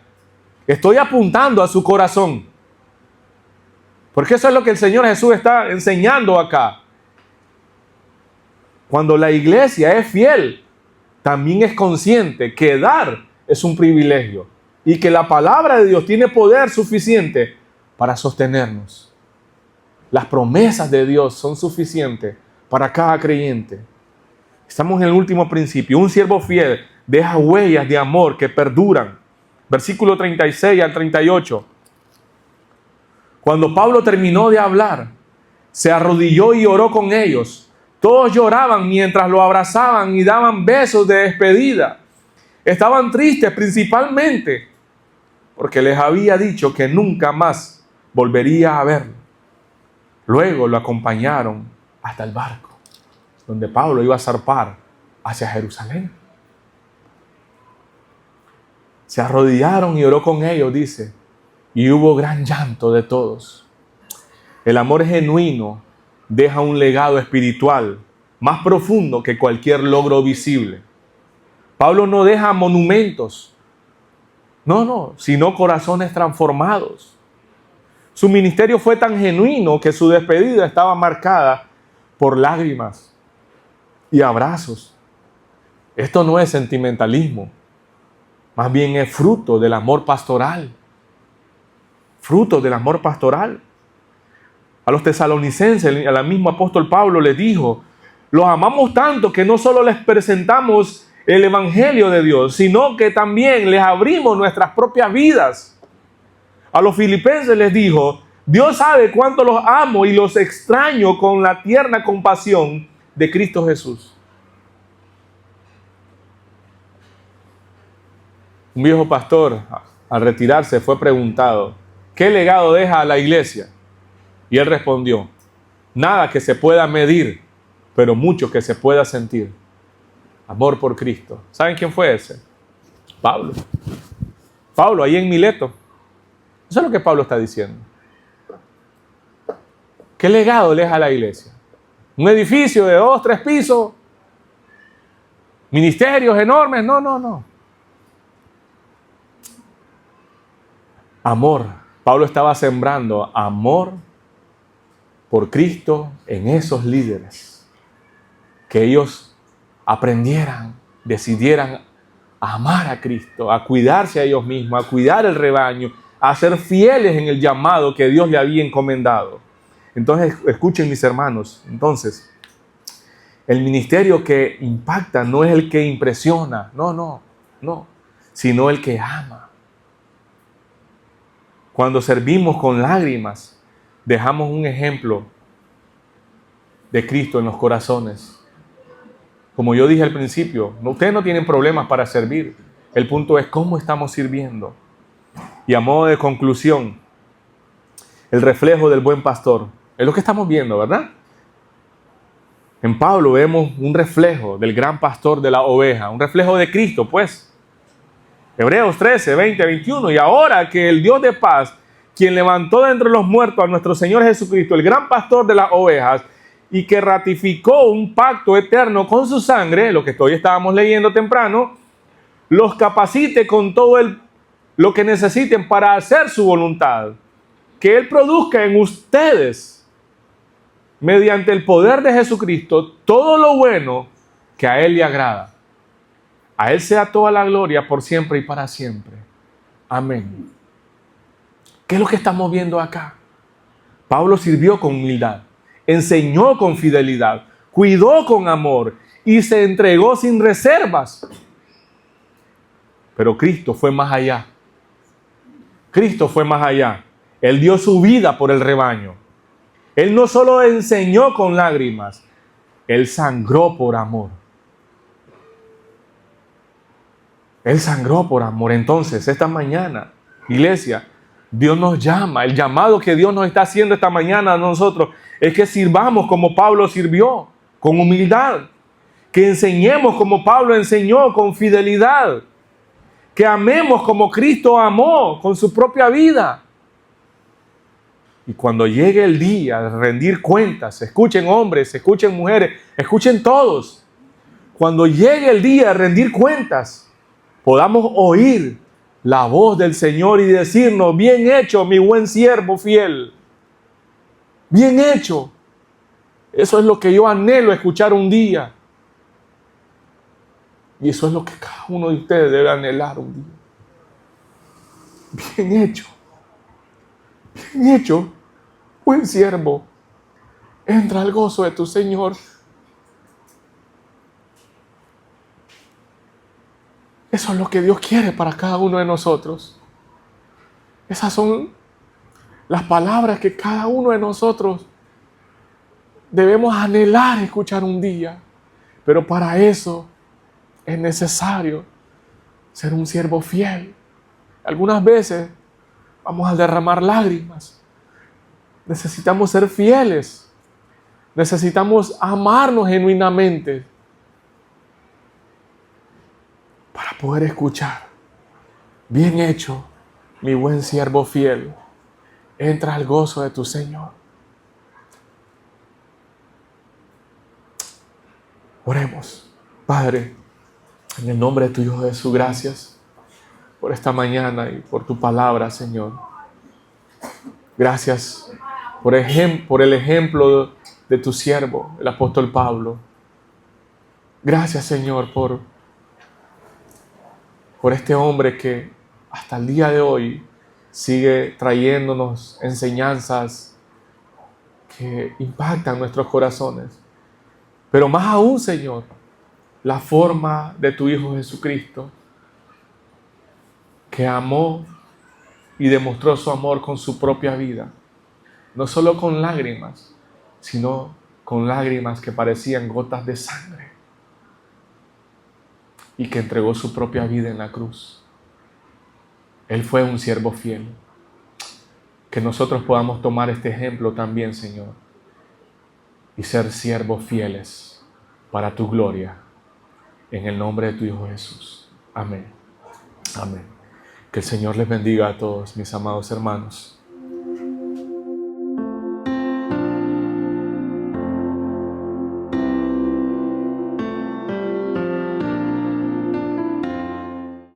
Estoy apuntando a su corazón. Porque eso es lo que el Señor Jesús está enseñando acá. Cuando la iglesia es fiel, también es consciente que dar es un privilegio y que la palabra de Dios tiene poder suficiente para sostenernos. Las promesas de Dios son suficientes para cada creyente. Estamos en el último principio. Un siervo fiel deja huellas de amor que perduran. Versículo 36 al 38. Cuando Pablo terminó de hablar, se arrodilló y oró con ellos. Todos lloraban mientras lo abrazaban y daban besos de despedida. Estaban tristes principalmente porque les había dicho que nunca más volvería a verlo. Luego lo acompañaron hasta el barco, donde Pablo iba a zarpar hacia Jerusalén. Se arrodillaron y oró con ellos, dice, y hubo gran llanto de todos. El amor genuino deja un legado espiritual más profundo que cualquier logro visible. Pablo no deja monumentos, sino corazones transformados. Su ministerio fue tan genuino que su despedida estaba marcada por lágrimas y abrazos. Esto no es sentimentalismo, más bien es fruto del amor pastoral. Fruto del amor pastoral. A los tesalonicenses, al mismo apóstol Pablo les dijo: los amamos tanto que no solo les presentamos el evangelio de Dios, sino que también les abrimos nuestras propias vidas. A los filipenses les dijo: Dios sabe cuánto los amo y los extraño con la tierna compasión de Cristo Jesús. Un viejo pastor, al retirarse, fue preguntado: ¿qué legado deja a la iglesia? Y él respondió: nada que se pueda medir, pero mucho que se pueda sentir. Amor por Cristo. ¿Saben quién fue ese? Pablo. Pablo, ahí en Mileto. Eso es lo que Pablo está diciendo. ¿Qué legado deja a la iglesia? ¿Un edificio de 2, 3 pisos? ¿Ministerios enormes? No. Amor Pablo estaba sembrando amor por Cristo en esos líderes. Que ellos aprendieran, decidieran a amar a Cristo, a cuidarse a ellos mismos, a cuidar el rebaño, a ser fieles en el llamado que Dios le había encomendado. Entonces, escuchen mis hermanos, entonces, el ministerio que impacta no es el que impresiona, no, sino el que ama. Cuando servimos con lágrimas, dejamos un ejemplo de Cristo en los corazones. Como yo dije al principio, ustedes no tienen problemas para servir. El punto es cómo estamos sirviendo. Y a modo de conclusión, el reflejo del buen pastor es lo que estamos viendo, ¿verdad? En Pablo vemos un reflejo del gran pastor de la oveja, un reflejo de Cristo, pues. Hebreos 13, 20, 21. Y ahora que el Dios de paz, quien levantó de entre los muertos a nuestro Señor Jesucristo, el gran pastor de las ovejas, y que ratificó un pacto eterno con su sangre, lo que hoy estábamos leyendo temprano, los capacite con todo lo que necesiten para hacer su voluntad. Que Él produzca en ustedes, mediante el poder de Jesucristo, todo lo bueno que a Él le agrada. A Él sea toda la gloria por siempre y para siempre. Amén. ¿Qué es lo que estamos viendo acá? Pablo sirvió con humildad, enseñó con fidelidad, cuidó con amor y se entregó sin reservas. Pero Cristo fue más allá. Cristo fue más allá. Él dio su vida por el rebaño. Él no solo enseñó con lágrimas, Él sangró por amor. Él sangró por amor. Entonces, esta mañana, iglesia, Dios nos llama. El llamado que Dios nos está haciendo esta mañana a nosotros es que sirvamos como Pablo sirvió, con humildad. Que enseñemos como Pablo enseñó, con fidelidad. Que amemos como Cristo amó, con su propia vida. Y cuando llegue el día de rendir cuentas, escuchen hombres, escuchen mujeres, escuchen todos. Cuando llegue el día de rendir cuentas, podamos oír la voz del Señor y decirnos: bien hecho, mi buen siervo fiel. Bien hecho. Eso es lo que yo anhelo escuchar un día. Y eso es lo que cada uno de ustedes debe anhelar un día. Bien hecho. Bien hecho, buen siervo. Entra al gozo de tu Señor. Eso es lo que Dios quiere para cada uno de nosotros. Esas son las palabras que cada uno de nosotros debemos anhelar escuchar un día. Pero para eso es necesario ser un siervo fiel. Algunas veces vamos a derramar lágrimas. Necesitamos ser fieles. Necesitamos amarnos genuinamente para poder escuchar: bien hecho, mi buen siervo fiel. Entra al gozo de tu Señor. Oremos. Padre, en el nombre de tu Hijo Jesús, gracias por esta mañana y por tu palabra, Señor. Gracias por el ejemplo de tu siervo, el apóstol Pablo. Gracias, Señor, por este hombre que hasta el día de hoy sigue trayéndonos enseñanzas que impactan nuestros corazones. Pero más aún, Señor, la forma de tu Hijo Jesucristo, que amó y demostró su amor con su propia vida. No solo con lágrimas, sino con lágrimas que parecían gotas de sangre. Y que entregó su propia vida en la cruz. Él fue un siervo fiel. Que nosotros podamos tomar este ejemplo también, Señor, y ser siervos fieles para tu gloria. En el nombre de tu Hijo Jesús. Amén. Amén. Que el Señor les bendiga a todos, mis amados hermanos.